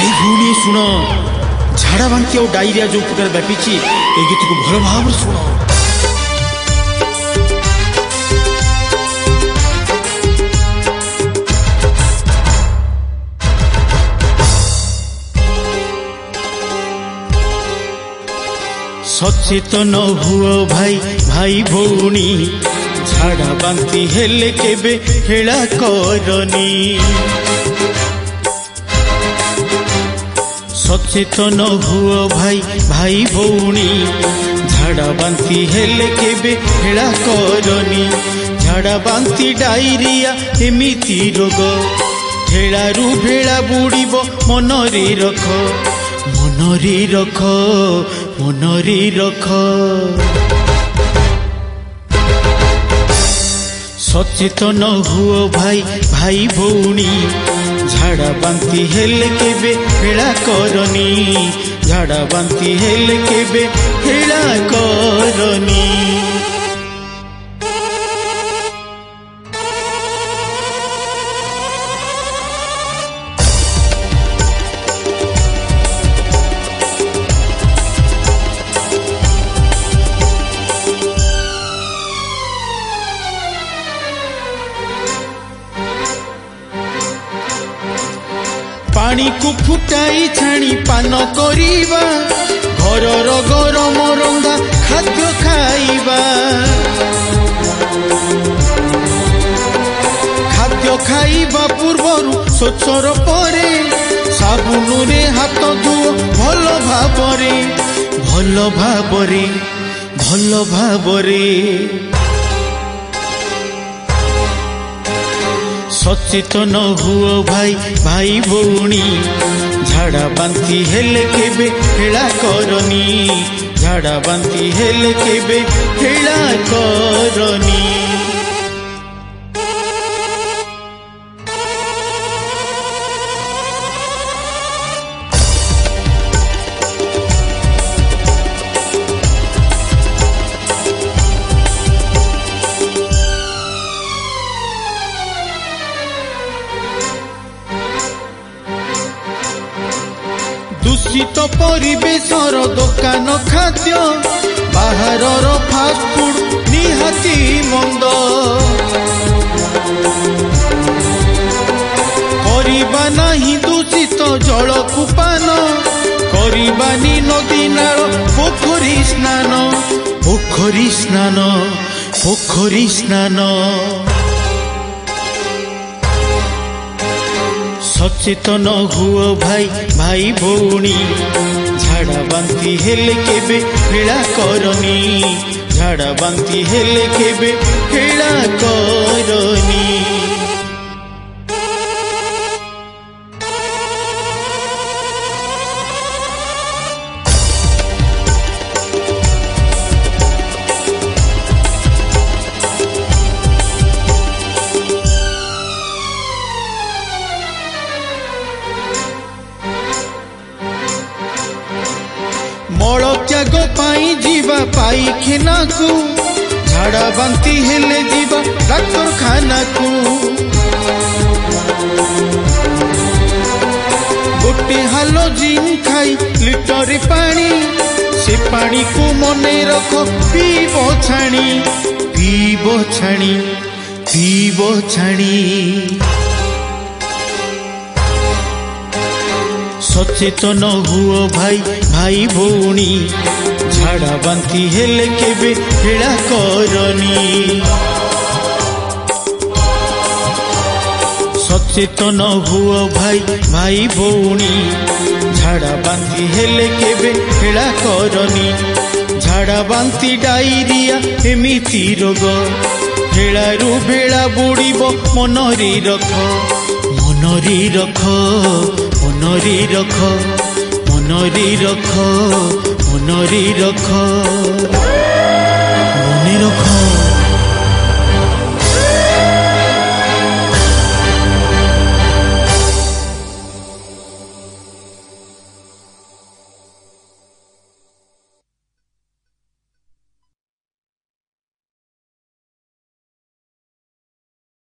भाई भूणी शुण झाड़ा बांति और डायरिया जो प्रकार व्यापी ए गीत को भल भाव शुण। सचेतन हुओ भाई भाई भौणी झाड़ा बांति हेले केबे हेला करनी। सचेतन हुओ भाई भाई भौणी झाड़ा बांति हेले केबे हेला करनी। झाड़ा बांति डायरिया एमिति रोग हेलारू भेला बुड़ीबो मनरे रख मनरे रख मनरे रख। सचेतन हुओ भाई भाई भौणी झाड़ा बांति हेले केबे हेला करनी। झाड़ा बांति हेले केबे हेला करनी। पानी को फुटाई छाणी पान करिबा घरर गरम रंगा खाद्य खाइबा। खाद्य खाइबा पूर्वरु स्वच्छर परे साबुन रे हाथ धुओ भल भाबरे भल भाबरे भल भाबरे। सचेतन हुओ भाई भाई भौणी झाड़ा बांति हेले केबे हेला करनी। झाड़ा बांति हेले केबे हेला करनी। दूषित परिवेशर दुकान खाद्य बाहरर फास्ट फूड निहाती मंद। करिबा नाही दूषित जल कुपान करिबानी नदी नाल पोखरी स्नान पोखरी स्नान पोखरी स्नान। सचेतन हुओ भाई भाई भौणी झाड़ा बांति हेले केबे हेला करनी। झाड़ा बांति हेले केबे हेला करनी। मल त्याग पाई जीवा पाईखाना को झाड़ा बांति हेले जीवा डाक्तरखाना को। गोटे हालोजिन खाई लिटर पानी से पानी को मने रख पीब छाणी पीब छाणी पीब छाणी। सचेतन हुओ भाई भाई भौणी झाड़ा बांति हेले केबे हेला करनी। सचेतन हुओ भाई भाई भौणी झाड़ा बांति हेले केबे हेला करनी। झाड़ा बांति डायरिया एमिति रोग हेलारू भेला बुड़ीबो मनरे रख मनरे रख मनरे रख मनरे रख मनरे रख मने रख।